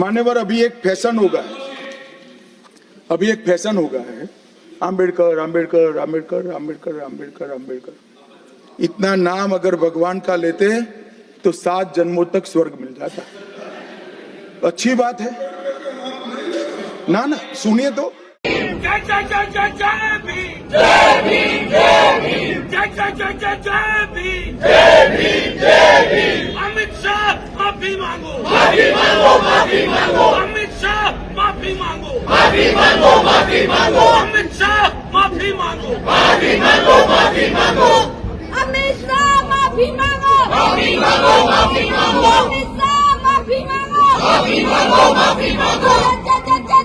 मान्यवर, अभी एक फैशन हो गया है, आम्बेडकर आम्बेडकर आम्बेडकर आम्बेडकर आम्बेडकर आम्बेडकर। इतना नाम अगर भगवान का लेते तो 7 जन्मों तक स्वर्ग मिल जाता। अच्छी बात है ना? सुनिए तो। जय जय जय जय जय भीम, जय भीम जय भीम, जय जय जय जय जय भीम, जय भीम जय भीम। अमित शाह माफी मांगो, माफी मांगो, माफी मांगो। अमित शाह माफी मांगो, माफी मांगो, माफी मांगो। अमित शाह माफी मांगो, माफी मांगो, माफी मांगो। अमित शाह माफी मांगो, माफी मांगो, माफी मांगो। अमित शाह माफी मांगो, माफी मांगो, माफी मांगो।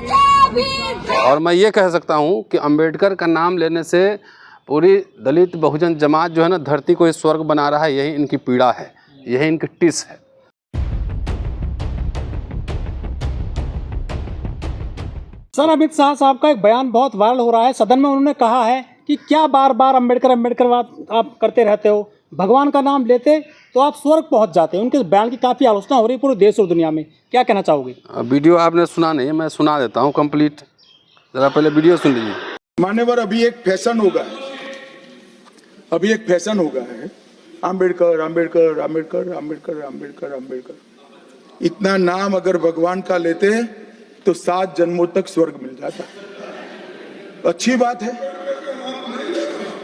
जय भीम। और मैं ये कह सकता हूँ कि अंबेडकर का नाम लेने से पूरी दलित बहुजन जमात जो है ना, धरती को इस स्वर्ग बना रहा है। यही इनकी पीड़ा है, यही इनकी टिस है। सर, अमित शाह साहब का एक बयान बहुत वायरल हो रहा है। सदन में उन्होंने कहा है कि क्या बार बार अम्बेडकर अम्बेडकर बात आप करते रहते हो, भगवान का नाम लेते तो आप स्वर्ग पहुंच जाते। उनके बयान की काफ़ी आलोचना हो रही है पूरे देश और दुनिया में। क्या कहना चाहोगे? वीडियो आपने सुना नहीं, मैं सुना देता हूँ कंप्लीट। जरा पहले वीडियो सुन लीजिए। मान्यवर, अभी एक फैशन हो गया है, आम्बेडकर आम्बेडकर आम्बेडकर आम्बेडकर आम्बेडकर आम्बेडकर। इतना नाम अगर भगवान का लेते तो 7 जन्मों तक स्वर्ग मिल जाता। अच्छी बात है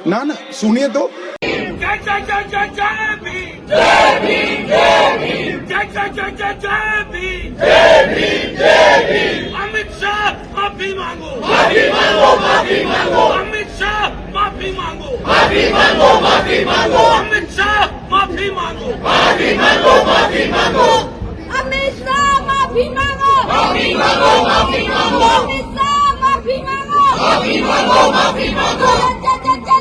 ना? सुनिए तो। जय जय जय जय जय भीम, जय भीम जय भीम, जय जय जय जय जय भीम, जय भीम जय भीम। अमित शाह माफी मांगो, माफी मांगो, माफी मांगो। अमित शाह माफी मांगो, माफी मांगो, माफी मांगो। अमित शाह माफी मांगो, माफी मांगो, माफी मांगो। अमित शाह माफी मांगो, माफी मांगो, माफी मांगो। अमित शाह माफी मांगो, माफी मांगो, माफी मांगो।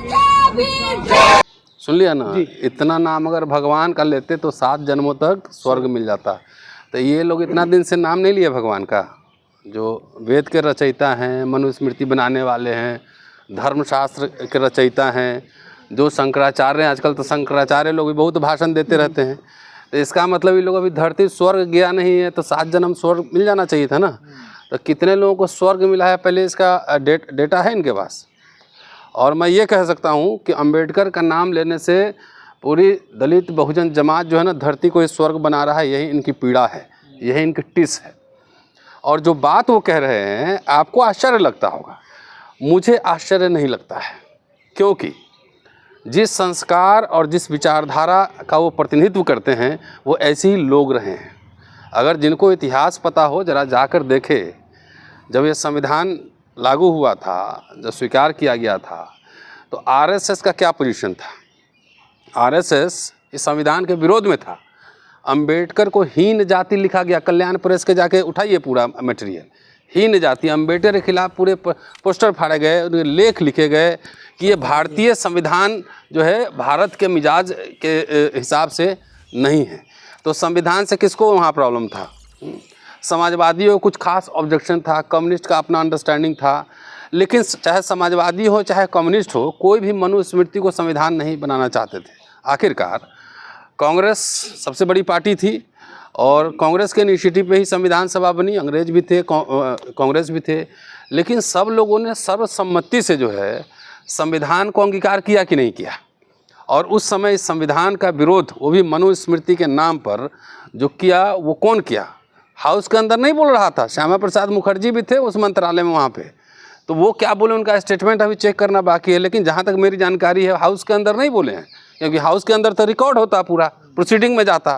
जय भीम। सुन लिया ना? इतना नाम अगर भगवान का लेते तो 7 जन्मों तक स्वर्ग मिल जाता। तो ये लोग इतना दिन से नाम नहीं लिए भगवान का। जो वेद के रचयिता हैं, मनुस्मृति बनाने वाले हैं, धर्मशास्त्र के रचयिता हैं, जो शंकराचार्य हैं। आजकल तो शंकराचार्य लोग भी बहुत भाषण देते रहते हैं। तो इसका मतलब ये लोग अभी धरती स्वर्ग गया नहीं है, तो 7 जन्म स्वर्ग मिल जाना चाहिए था ना। तो कितने लोगों को स्वर्ग मिला है पहले इसका डेटा है इनके पास। और मैं ये कह सकता हूँ कि अंबेडकर का नाम लेने से पूरी दलित बहुजन जमात जो है ना, धरती को इस स्वर्ग बना रहा है। यही इनकी पीड़ा है, यही इनकी टिस है। और जो बात वो कह रहे हैं आपको आश्चर्य लगता होगा, मुझे आश्चर्य नहीं लगता है। क्योंकि जिस संस्कार और जिस विचारधारा का वो प्रतिनिधित्व करते हैं वो ऐसे ही लोग रहे हैं। अगर जिनको इतिहास पता हो, ज़रा जाकर देखे। जब ये संविधान लागू हुआ था, जब स्वीकार किया गया था, तो आरएसएस का क्या पोजीशन था? आरएसएस इस संविधान के विरोध में था। अंबेडकर को हीन जाति लिखा गया। कल्याण प्रेस के जाके उठाइए पूरा मटेरियल। हीन जाति, अंबेडकर के खिलाफ पूरे पोस्टर फाड़े गए, लेख लिखे गए कि ये भारतीय संविधान जो है भारत के मिजाज के हिसाब से नहीं है। तो संविधान से किसको वहाँ प्रॉब्लम था? समाजवादियों को कुछ खास ऑब्जेक्शन था, कम्युनिस्ट का अपना अंडरस्टैंडिंग था। लेकिन चाहे समाजवादी हो चाहे कम्युनिस्ट हो, कोई भी मनुस्मृति को संविधान नहीं बनाना चाहते थे। आखिरकार कांग्रेस सबसे बड़ी पार्टी थी और कांग्रेस के इनिशिएटिव पे ही संविधान सभा बनी। अंग्रेज भी थे, कांग्रेस भी थे, लेकिन सब लोगों ने सर्वसम्मति से जो है संविधान को अंगीकार किया कि नहीं किया। और उस समय इस संविधान का विरोध, वो भी मनुस्मृति के नाम पर जो किया, वो कौन किया? हाउस के अंदर नहीं बोल रहा था। श्यामा प्रसाद मुखर्जी भी थे उस मंत्रालय में वहाँ पे। तो वो क्या बोले, उनका स्टेटमेंट अभी चेक करना बाकी है। लेकिन जहाँ तक मेरी जानकारी है, हाउस के अंदर नहीं बोले हैं, क्योंकि हाउस के अंदर तो रिकॉर्ड होता, पूरा प्रोसीडिंग में जाता।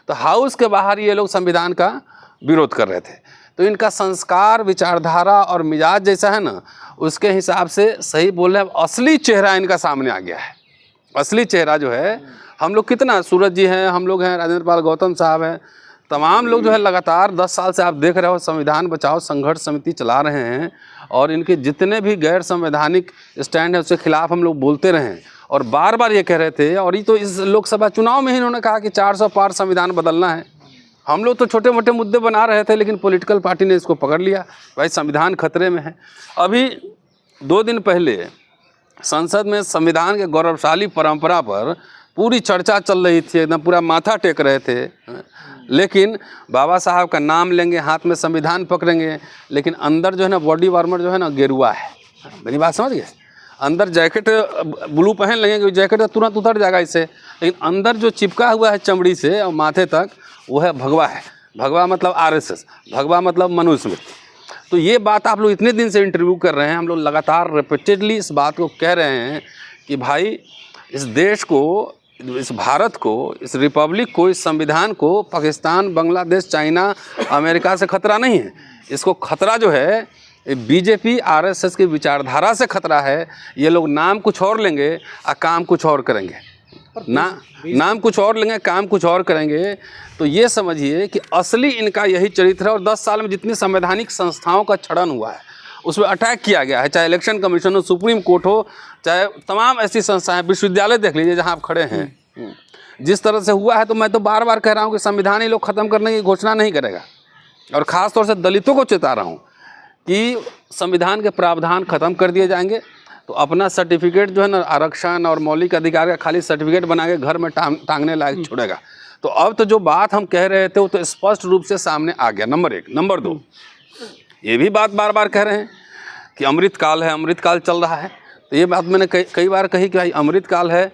तो हाउस के बाहर ये लोग संविधान का विरोध कर रहे थे। तो इनका संस्कार, विचारधारा और मिजाज जैसा है ना, उसके हिसाब से सही बोल रहे हैं। असली चेहरा इनका सामने आ गया है। असली चेहरा जो है, हम लोग कितना, सूरज जी हैं, हम लोग हैं, राजेंद्र पाल गौतम साहब हैं, तमाम लोग जो है लगातार 10 साल से आप देख रहे हो संविधान बचाओ संघर्ष समिति चला रहे हैं। और इनके जितने भी गैर संवैधानिक स्टैंड है उसके खिलाफ हम लोग बोलते रहे हैं और बार बार ये कह रहे थे। और ये तो इस लोकसभा चुनाव में ही इन्होंने कहा कि 400 पार संविधान बदलना है। हम लोग तो छोटे मोटे मुद्दे बना रहे थे, लेकिन पॉलिटिकल पार्टी ने इसको पकड़ लिया, भाई संविधान खतरे में है। अभी 2 दिन पहले संसद में संविधान के गौरवशाली परंपरा पर पूरी चर्चा चल रही थी, एकदम पूरा माथा टेक रहे थे। लेकिन बाबा साहब का नाम लेंगे, हाथ में संविधान पकड़ेंगे, लेकिन अंदर जो है ना बॉडी वार्मर जो है ना गेरुआ है। मेरी बात समझ गए? अंदर जैकेट ब्लू पहन लेंगे, जैकेट तो तुरंत उतर जाएगा इससे, लेकिन अंदर जो चिपका हुआ है चमड़ी से और माथे तक वो है भगवा है। भगवा मतलब आरएसएस, भगवा मतलब मनुस्मृति। तो ये बात आप लोग इतने दिन से इंटरव्यू कर रहे हैं, हम लोग लगातार रिपीटेडली इस बात को कह रहे हैं कि भाई इस देश को, इस भारत को, इस रिपब्लिक को, इस संविधान को पाकिस्तान, बांग्लादेश, चाइना, अमेरिका से खतरा नहीं है। इसको खतरा जो है बीजेपी आरएसएस की विचारधारा से खतरा है। ये लोग नाम कुछ और लेंगे और काम कुछ और करेंगे, नाम कुछ और लेंगे, काम कुछ और करेंगे। तो ये समझिए कि असली इनका यही चरित्र है। और 10 साल में जितनी संवैधानिक संस्थाओं का क्षरण हुआ है उसमें अटैक किया गया है, चाहे इलेक्शन कमीशन हो, सुप्रीम कोर्ट हो, चाहे तमाम ऐसी संस्थाएं, विश्वविद्यालय देख लीजिए जहां आप खड़े हैं, जिस तरह से हुआ है। तो मैं तो बार बार कह रहा हूं कि संविधान ही लोग ख़त्म करने की घोषणा नहीं करेगा। और ख़ास तौर से दलितों को चेता रहा हूँ कि संविधान के प्रावधान ख़त्म कर दिए जाएंगे तो अपना सर्टिफिकेट जो है ना आरक्षण और मौलिक अधिकार का खाली सर्टिफिकेट बना के घर में टांगने लायक छोड़ेगा। तो अब तो जो बात हम कह रहे थे वो तो स्पष्ट रूप से सामने आ गया, नंबर 1। नंबर 2, ये भी बात बार बार कह रहे हैं कि अमृत काल है, अमृत काल चल रहा है। तो ये बात मैंने कई बार कही कि भाई अमृत काल है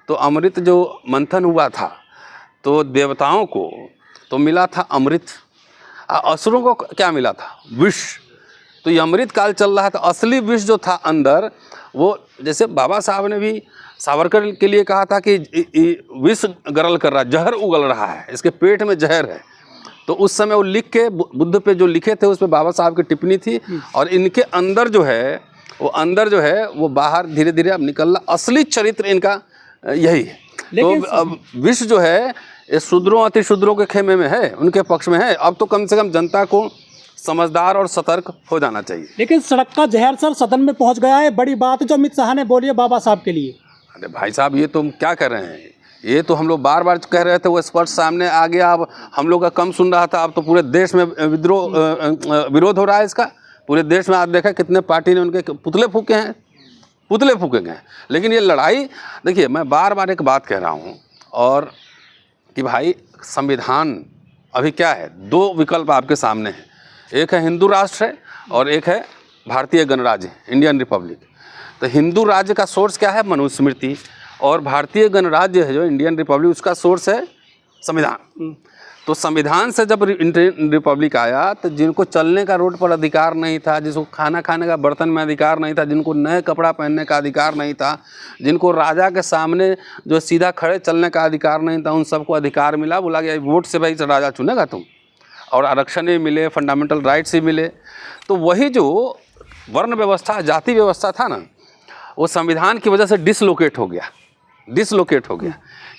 तो अमृत जो मंथन हुआ था तो देवताओं को तो मिला था अमृत, असुरों को क्या मिला था? विष। तो ये अमृत काल चल रहा है तो असली विष जो था अंदर वो, जैसे बाबा साहब ने भी सावरकर के लिए कहा था कि विष गरल कर रहा है, जहर उगल रहा है, इसके पेट में जहर है। तो उस समय वो लिख के बुद्ध पे जो लिखे थे उस पर बाबा साहब की टिप्पणी थी। और इनके अंदर जो है वो अंदर जो है वो बाहर धीरे धीरे अब निकल रहा, असली चरित्र इनका यही है। तो अब विष जो है ये शूद्रों अति शूद्रों के खेमे में है, उनके पक्ष में है। अब तो कम से कम जनता को समझदार और सतर्क हो जाना चाहिए। लेकिन सड़क का जहर सर सदन में पहुंच गया है, बड़ी बात है जो अमित शाह ने बोली है बाबा साहब के लिए। अरे भाई साहब ये तो क्या कर रहे हैं? ये तो हम लोग बार बार कह रहे थे, वो स्पष्ट सामने आ गया। अब हम लोग का कम सुन रहा था, अब तो पूरे देश में विरोध हो रहा है इसका। पूरे देश में आज देखा कितने पार्टी ने उनके पुतले फूके हैं, पुतले फूके गए। लेकिन ये लड़ाई, देखिए मैं बार बार एक बात कह रहा हूँ और कि भाई संविधान अभी क्या है, 2 विकल्प आपके सामने हैं, एक है हिंदू राष्ट्र है और एक है भारतीय गणराज्य, इंडियन रिपब्लिक। तो हिंदू राज्य का सोर्स क्या है? मनुस्मृति। और भारतीय गणराज्य है जो इंडियन रिपब्लिक, उसका सोर्स है संविधान। तो संविधान से जब इंडियन रिपब्लिक आया तो जिनको चलने का रोड पर अधिकार नहीं था, जिसको खाना खाने का बर्तन में अधिकार नहीं था, जिनको नए कपड़ा पहनने का अधिकार नहीं था, जिनको राजा के सामने जो सीधा खड़े चलने का अधिकार नहीं था, उन सबको अधिकार मिला। बोला गया वोट से भाई राजा चुनेगा तुम, और आरक्षण भी मिले, फंडामेंटल राइट्स भी मिले। तो वही जो वर्ण व्यवस्था, जाति व्यवस्था था ना, वो संविधान की वजह से डिसलोकेट हो गया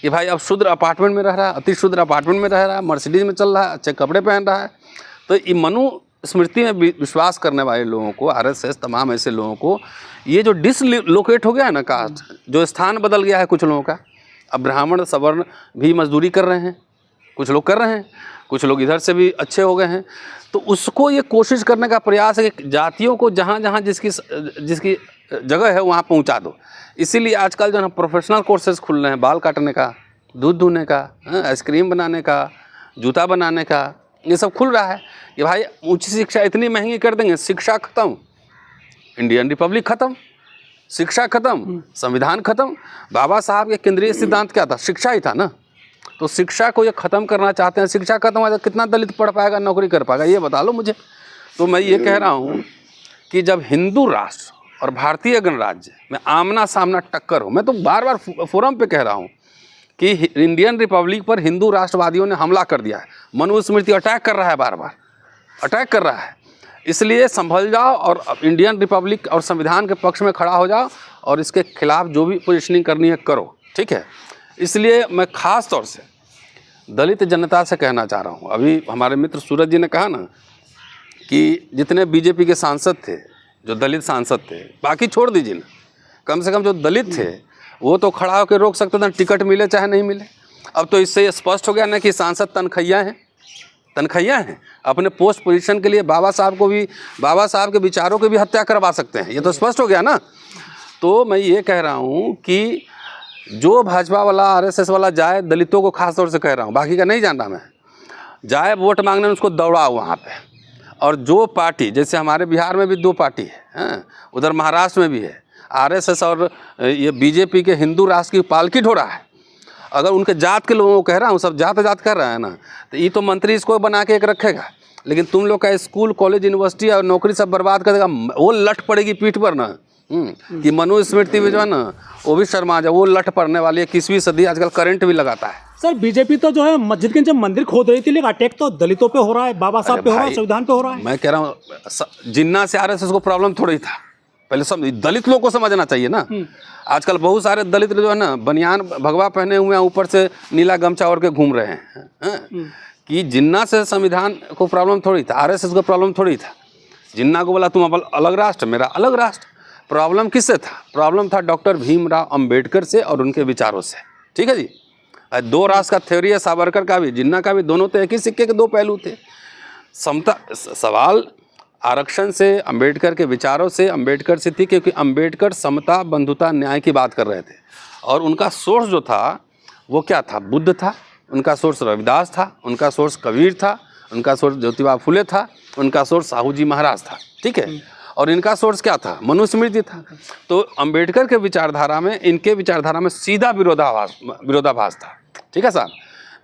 कि भाई अब शूद्र अपार्टमेंट में रह रहा है, अति शूद्र अपार्टमेंट में रह रहा है, मर्सिडीज में चल रहा है, अच्छे कपड़े पहन रहा है। तो ये मनुस्मृति में विश्वास करने वाले लोगों को, आरएसएस तमाम ऐसे लोगों को ये जो डिसलोकेट हो गया है ना, कास्ट जो स्थान बदल गया है कुछ लोगों का। अब ब्राह्मण सवर्ण भी मजदूरी कर रहे हैं, कुछ लोग कर रहे हैं, कुछ लोग इधर से भी अच्छे हो गए हैं। तो उसको ये कोशिश करने का प्रयास है कि जातियों को जहाँ जहाँ जिसकी जगह है वहाँ पहुँचा दो। इसीलिए आजकल जो है प्रोफेशनल कोर्सेज खुल रहे हैं, बाल काटने का, दूध धोने का, आइसक्रीम बनाने का, जूता बनाने का, ये सब खुल रहा है कि भाई उच्च शिक्षा इतनी महंगी कर देंगे, शिक्षा खत्म, इंडियन रिपब्लिक खत्म, शिक्षा खत्म, संविधान खत्म। बाबा साहब के केंद्रीय सिद्धांत क्या था? शिक्षा ही था ना। तो शिक्षा को ये ख़त्म करना चाहते हैं। शिक्षा खत्म हो जाए कितना दलित पढ़ पाएगा, नौकरी कर पाएगा, ये बता लो मुझे। तो मैं ये कह रहा हूँ कि जब हिंदू राष्ट्र और भारतीय गणराज्य में आमना सामना टक्कर हो, मैं तो बार बार फोरम पे कह रहा हूँ कि इंडियन रिपब्लिक पर हिंदू राष्ट्रवादियों ने हमला कर दिया है, मनुस्मृति अटैक कर रहा है, बार बार अटैक कर रहा है। इसलिए संभल जाओ और इंडियन रिपब्लिक और संविधान के पक्ष में खड़ा हो जाओ और इसके खिलाफ जो भी पोजिशनिंग करनी है करो, ठीक है। इसलिए मैं ख़ास तौर से दलित जनता से कहना चाह रहा हूँ, अभी हमारे मित्र सूरज जी ने कहा ना कि जितने बीजेपी के सांसद थे, जो दलित सांसद थे, बाकी छोड़ दीजिए ना, कम से कम जो दलित थे वो तो खड़ा होकर रोक सकते थे, टिकट मिले चाहे नहीं मिले। अब तो इससे ये स्पष्ट हो गया ना कि सांसद तनखैया हैं, अपने पोस्ट पोजीशन के लिए बाबा साहब के विचारों की भी हत्या करवा सकते हैं, ये तो स्पष्ट हो गया ना। तो मैं ये कह रहा हूँ कि जो भाजपा वाला आरएसएस वाला जाए, दलितों को खास तौर से कह रहा हूँ, बाकी का नहीं जानता मैं, जाए वोट मांगने उसको दौड़ाओ वहाँ पे। और जो पार्टी, जैसे हमारे बिहार में भी 2 पार्टी है, हैं? उधर महाराष्ट्र में भी है, आरएसएस और ये बीजेपी के हिंदू राष्ट्र की पालकी ढो रहा है। अगर उनके जात के लोगों को कह रहा हूँ, सब जात कर रहा है ना, तो ये तो मंत्री इसको बना के एक रखेगा, लेकिन तुम लोग का स्कूल कॉलेज यूनिवर्सिटी और नौकरी सब बर्बाद कर देगा। वो लट पड़ेगी पीठ पर ना, कि मनुस्मृति में जो है ना वो भी शर्मा जाए, वो लट पड़ने वाली है। 21वीं सदी, आजकल करंट भी लगाता है। सर बीजेपी तो जो है मस्जिद के जब मंदिर खोद रही थी, लेकिन अटैक तो दलितों पे हो रहा है, बाबा साहब पे हो रहा है, संविधान पे हो रहा है। मैं कह रहा हूँ जिन्ना से आरएसएस को प्रॉब्लम थोड़ी था, पहले सब दलित लोग को समझना चाहिए ना। आजकल बहुत सारे दलित जो है ना बनियान भगवा पहने हुए हैं, ऊपर से नीला गमछा ओढ़ के घूम रहे हैं। कि जिन्ना से संविधान को प्रॉब्लम थोड़ी था, आरएसएस को प्रॉब्लम थोड़ी था। जिन्ना को बोला तुम अलग राष्ट्र, मेरा अलग राष्ट्र। प्रॉब्लम किससे था? प्रॉब्लम था डॉक्टर भीमराव अंबेडकर से और उनके विचारों से। ठीक है जी, 2 राष्ट्र का थ्योरी है, सावरकर का भी, जिन्ना का भी, दोनों तो एक ही सिक्के के 2 पहलू थे। समता सवाल आरक्षण से, अंबेडकर के विचारों से, अंबेडकर से थी, क्योंकि अंबेडकर समता, बंधुता, न्याय की बात कर रहे थे। और उनका सोर्स जो था वो क्या था? बुद्ध था, उनका सोर्स रविदास था, उनका सोर्स कबीर था, उनका सोर्स ज्योतिबा फुले था, उनका सोर्स साहू जी महाराज था। ठीक है, और इनका सोर्स क्या था? मनुस्मृति था। तो अंबेडकर के विचारधारा में, इनके विचारधारा में सीधा विरोधाभास था। ठीक है साहब,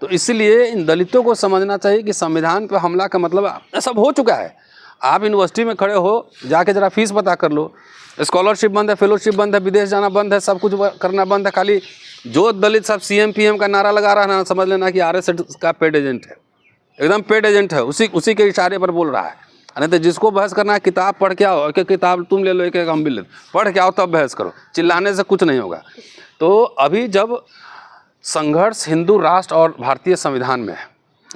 तो इसलिए इन दलितों को समझना चाहिए कि संविधान पर हमला का मतलब सब हो चुका है। आप यूनिवर्सिटी में खड़े हो, जाके जरा फीस पता कर लो, स्कॉलरशिप बंद है, फेलोशिप बंद है, विदेश जाना बंद है, सब कुछ करना बंद है। खाली जो दलित सब CM PM का नारा लगा रहा है ना, समझ लेना कि आरएसएस का पेड एजेंट है, एकदम पेड एजेंट है, उसी के इशारे पर बोल रहा है। नहीं तो जिसको बहस करना है किताब पढ़ के आओ, एक किताब तुम ले लो, एक हम भी ले लो, पढ़ के आओ तब बहस करो, चिल्लाने से कुछ नहीं होगा। तो अभी जब संघर्ष हिंदू राष्ट्र और भारतीय संविधान में है,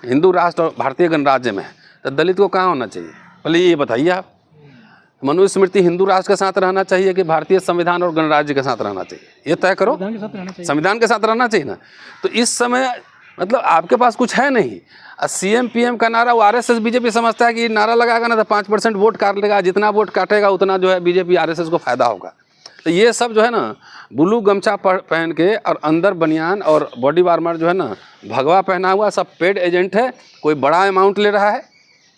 हिंदू राष्ट्र और भारतीय गणराज्य में है, तो दलित को कहाँ होना चाहिए? पहले ये बताइए आप। मनुस्मृति हिंदू राष्ट्र के साथ रहना चाहिए कि भारतीय संविधान और गणराज्य के साथ रहना चाहिए? ये तय करो। संविधान के साथ रहना चाहिए ना। तो इस समय मतलब आपके पास कुछ है नहीं। CM PM का नारा वो आरएसएस बीजेपी समझता है कि नारा लगाएगा ना तो 5% वोट काट लेगा, जितना वोट काटेगा उतना जो है बीजेपी आरएसएस को फायदा होगा। तो ये सब जो है ना ब्लू गमछा पहन के और अंदर बनियान और बॉडी वार्मर जो है ना भगवा पहना हुआ, सब पेड एजेंट है। कोई बड़ा अमाउंट ले रहा है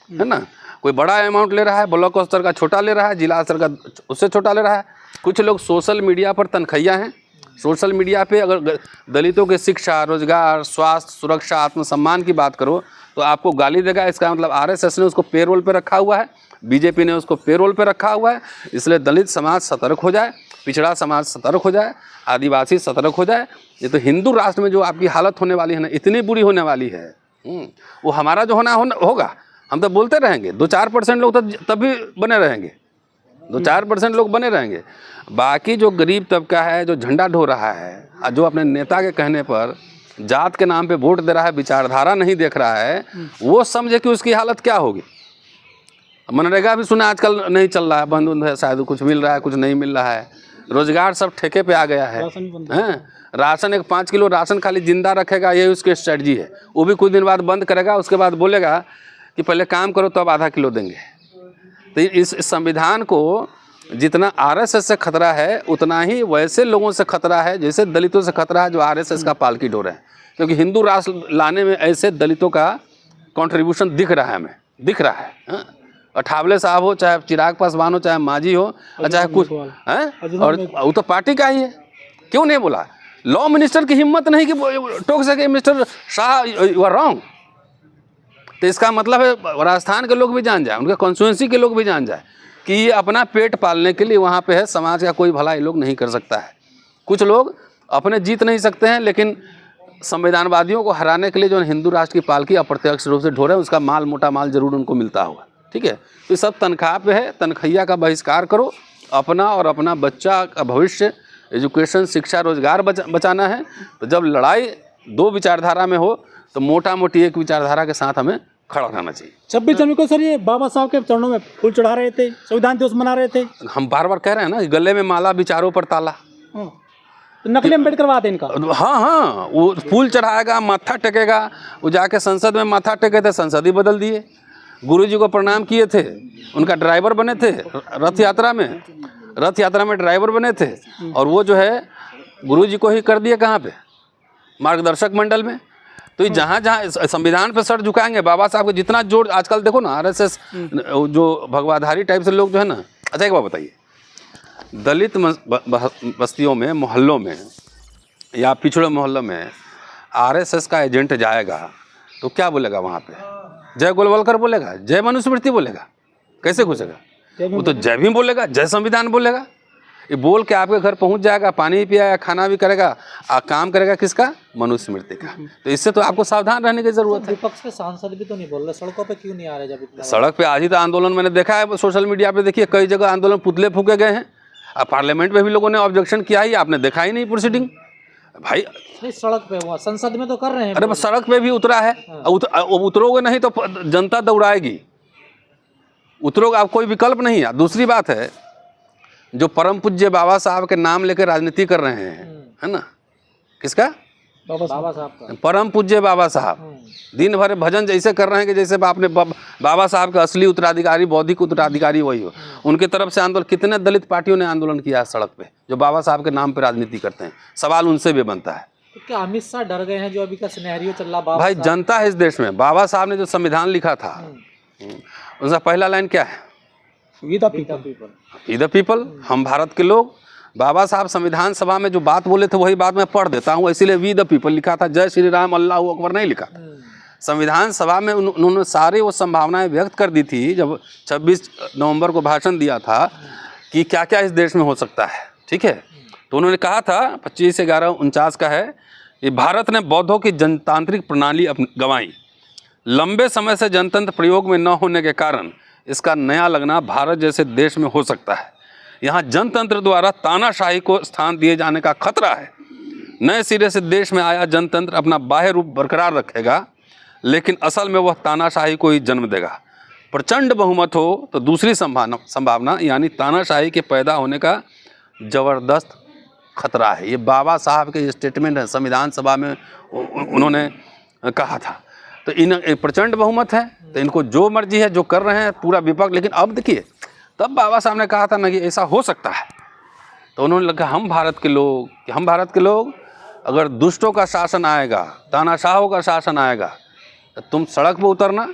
ना, कोई बड़ा अमाउंट ले रहा है, ब्लॉक स्तर का छोटा ले रहा है, जिला स्तर का उससे छोटा ले रहा है। कुछ लोग सोशल मीडिया पर तनखैया हैं। सोशल मीडिया पे अगर दलितों के शिक्षा, रोजगार, स्वास्थ्य, सुरक्षा, आत्मसम्मान की बात करो तो आपको गाली देगा। इसका मतलब आरएसएस ने उसको पेरोल पे रखा हुआ है, बीजेपी ने उसको पेरोल पे रखा हुआ है। इसलिए दलित समाज सतर्क हो जाए, पिछड़ा समाज सतर्क हो जाए, आदिवासी सतर्क हो जाए। ये तो हिंदू राष्ट्र में जो आपकी हालत होने वाली है ना, इतनी बुरी होने वाली है, वो हमारा जो होगा हम तो बोलते रहेंगे। 2-4% लोग तो तब भी बने रहेंगे, 2-4% लोग बने रहेंगे। बाकी जो गरीब तबका है, जो झंडा ढो रहा है, जो अपने नेता के कहने पर जात के नाम पे वोट दे रहा है, विचारधारा नहीं देख रहा है, वो समझे कि उसकी हालत क्या होगी। मनरेगा भी सुना आजकल नहीं चल रहा है, बंद है, शायद कुछ मिल रहा है, कुछ नहीं मिल रहा है। रोजगार सब ठेके पे आ गया है। राशन एक 5 किलो राशन खाली जिंदा रखेगा, यही उसकी स्ट्रेटजी है। वो भी कुछ दिन बाद बंद करेगा, उसके बाद बोलेगा कि पहले काम करो तब आधा किलो देंगे। तो इस संविधान को जितना आरएसएस से खतरा है उतना ही वैसे लोगों से खतरा है, जैसे दलितों से खतरा है जो आरएसएस का पालकी ढो रहे हैं। क्योंकि हिंदू राष्ट्र लाने में ऐसे दलितों का कंट्रीब्यूशन दिख रहा है, हमें दिख रहा है। अठावले साहब हो, चाहे चिराग पासवान हो, चाहे मांझी हो, चाहे कुछ हैं, और वो तो पार्टी का ही है। क्यों नहीं बोला? लॉ मिनिस्टर की हिम्मत नहीं कि टोक सके mister Shah you are wrong. तो इसका मतलब है राजस्थान के लोग भी जान जाए, उनके कॉन्स्टिट्यूंसी के लोग भी जान जाए कि ये अपना पेट पालने के लिए वहाँ पे है, समाज का कोई भला ये लोग नहीं कर सकता है। कुछ लोग अपने जीत नहीं सकते हैं, लेकिन संविधानवादियों को हराने के लिए जो हिंदू राष्ट्र की पालकी अप्रत्यक्ष रूप से ढो रहे हैं, उसका माल, मोटा माल जरूर उनको मिलता होगा। ठीक है, तो सब तनख्वाह पे है। तनख्वाह का बहिष्कार करो, अपना और अपना बच्चा का भविष्य, एजुकेशन, शिक्षा, रोजगार बचाना है। तो जब लड़ाई 2 विचारधारा में हो तो मोटा मोटी एक विचारधारा के साथ हमें खड़ा रहना चाहिए। 26 जनवरी को सर ये बाबा साहब के चरणों में फूल चढ़ा रहे थे, संविधान दिवस मना रहे थे। हम बार बार कह रहे हैं ना, गले में माला, विचारों पर ताला। तो नकली अम्बेडकरवाद है इनका। हाँ, वो फूल चढ़ाएगा, माथा टेकेगा। वो जाके संसद में माथा टेके थे, संसद ही बदल दिए। गुरुजी को प्रणाम किए थे, उनका ड्राइवर बने थे रथ यात्रा में ड्राइवर बने थे। और वो जो है गुरुजी को ही कर दिए कहाँ पे, मार्गदर्शक मंडल में। तो ये जहाँ जहाँ संविधान पे सर झुकाएंगे, बाबा साहब के जितना जोर, आजकल देखो ना आरएसएस जो भगवाधारी टाइप से लोग जो है ना। अच्छा एक बात बताइए, दलित बस्तियों में, मोहल्लों में या पिछड़े मोहल्लों में आरएसएस का एजेंट जाएगा तो क्या बोलेगा वहाँ पे? जय गोलवलकर बोलेगा, जय मनुस्मृति बोलेगा, कैसे घुसेगा? वो तो जय भीम बोलेगा, जय संविधान बोलेगा। ये बोल के आपके घर पहुंच जाएगा, पानी पियागा, खाना भी करेगा, काम करेगा किसका? मनुस्मृति का। तो इससे तो आपको सावधान रहने की जरूरत है। विपक्ष के सांसद भी तो नहीं बोल रहे, सड़कों पे क्यों नहीं आ रहे? जब इतना सड़क पे आज ही तो आंदोलन मैंने देखा है सोशल मीडिया पे, देखिए कई जगह आंदोलन, पुतले फूके गए हैं। अब पार्लियामेंट में भी लोगों ने ऑब्जेक्शन किया ही, आपने देखा ही नहीं प्रोसीडिंग भाई। नहीं, सड़क पे हुआ, संसद में तो कर रहे हैं। अरे बस सड़क पे भी उतरा है, उतरोगे नहीं तो जनता दौड़ाएगी, उतरोगे, आप कोई विकल्प नहीं है। दूसरी बात है, जो परम पूज्य बाबा साहब के नाम लेकर राजनीति कर रहे हैं, है ना, किसका? बाबा साहब का। परम पूज्य बाबा साहब दिन भर भजन जैसे कर रहे हैं कि जैसे आपने बाबा साहब का असली उत्तराधिकारी, बौद्धिक उत्तराधिकारी वही हो। उनकी तरफ से आंदोलन, कितने दलित पार्टियों ने आंदोलन किया है सड़क पे, जो बाबा साहब के नाम पे राजनीति करते हैं। सवाल उनसे भी बनता है, तो क्या अमित शाह डर गए हैं जो अभी का सिनेरियो चल रहा? भाई जनता है इस देश में। बाबा साहब ने जो संविधान लिखा था, उसका पहला लाइन क्या है? We the people, we the people, हम भारत के लोग। बाबा साहब संविधान सभा में जो बात बोले थे वही बात मैं पढ़ देता हूँ, इसीलिए वी द पीपल लिखा था, जय श्री राम अल्लाह अकबर नहीं लिखा था। संविधान सभा में उन्होंने सारी वो संभावनाएं व्यक्त कर दी थी जब 26 नवंबर को भाषण दिया था कि क्या क्या इस देश में हो सकता है, ठीक है। तो उन्होंने कहा था 25/11/49 का है कि भारत ने बौद्धों की जनतांत्रिक प्रणाली गंवाई, लंबे समय से जनतंत्र प्रयोग में न होने के कारण इसका नया लगना भारत जैसे देश में हो सकता है। यहाँ जनतंत्र द्वारा तानाशाही को स्थान दिए जाने का खतरा है। नए सिरे से देश में आया जनतंत्र अपना बाह्य रूप बरकरार रखेगा, लेकिन असल में वह तानाशाही को ही जन्म देगा। प्रचंड बहुमत हो तो दूसरी संभावना यानी तानाशाही के पैदा होने का जबरदस्त खतरा है। ये बाबा साहब के स्टेटमेंट है, संविधान सभा में उन्होंने कहा था। तो इन प्रचंड बहुमत है, तो इनको जो मर्जी है जो कर रहे हैं पूरा विपक्ष। लेकिन अब देखिए, तब बाबा साहब ने कहा था ना कि ऐसा हो सकता है, तो उन्होंने लगा हम भारत के लोग अगर दुष्टों का शासन आएगा, तानाशाहों का शासन आएगा, तो तुम सड़क पर उतरना,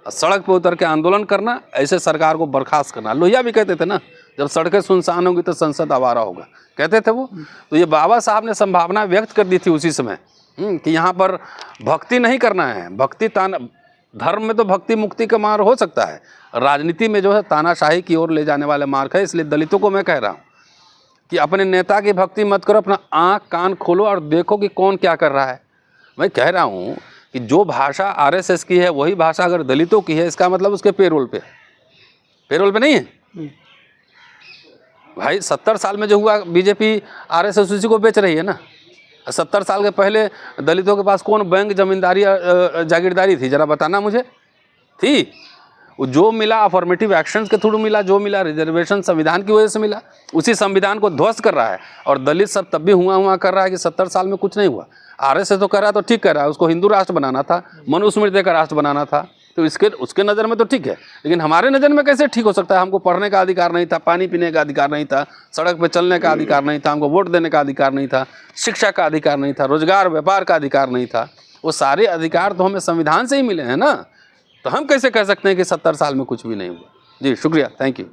सड़क पर उतर के आंदोलन करना, ऐसे सरकार को बर्खास्त करना। लोहिया भी कहते थे ना, जब सड़कें सुनसान होंगी तो संसद आवारा होगा, कहते थे वो। तो ये बाबा साहब ने संभावना व्यक्त कर दी थी उसी समय कि यहाँ पर भक्ति नहीं करना है। धर्म में तो भक्ति मुक्ति का मार्ग हो सकता है, राजनीति में जो है तानाशाही की ओर ले जाने वाले मार्ग है। इसलिए दलितों को मैं कह रहा हूँ कि अपने नेता की भक्ति मत करो, अपना आँख कान खोलो और देखो कि कौन क्या कर रहा है। मैं कह रहा हूँ कि जो भाषा आरएसएस की है वही भाषा अगर दलितों की है, इसका मतलब उसके पेरोल पे नहीं है भाई। 70 साल में जो हुआ, बीजेपी आरएसएस उसी को बेच रही है ना। 70 साल के पहले दलितों के पास कौन बैंक जमींदारी जागीरदारी थी, जरा बताना मुझे, थी? वो जो मिला अफर्मेटिव एक्शंस के थ्रू मिला, जो मिला रिजर्वेशन संविधान की वजह से मिला। उसी संविधान को ध्वस्त कर रहा है और दलित सब तब भी हुआ कर रहा है कि 70 साल में कुछ नहीं हुआ। आरएसएस तो कर रहा है तो ठीक कर रहा है, उसको हिंदू राष्ट्र बनाना था, मनुस्मृति का राष्ट्र बनाना था, तो उसके नज़र में तो ठीक है। लेकिन हमारे नज़र में कैसे ठीक हो सकता है? हमको पढ़ने का अधिकार नहीं था, पानी पीने का अधिकार नहीं था, सड़क पर चलने का अधिकार नहीं था, हमको वोट देने का अधिकार नहीं था, शिक्षा का अधिकार नहीं था, रोजगार व्यापार का अधिकार नहीं था। वो सारे अधिकार तो हमें संविधान से ही मिले हैं ना। तो हम कैसे कह सकते हैं कि 70 साल में कुछ भी नहीं हुआ? जी शुक्रिया, थैंक यू।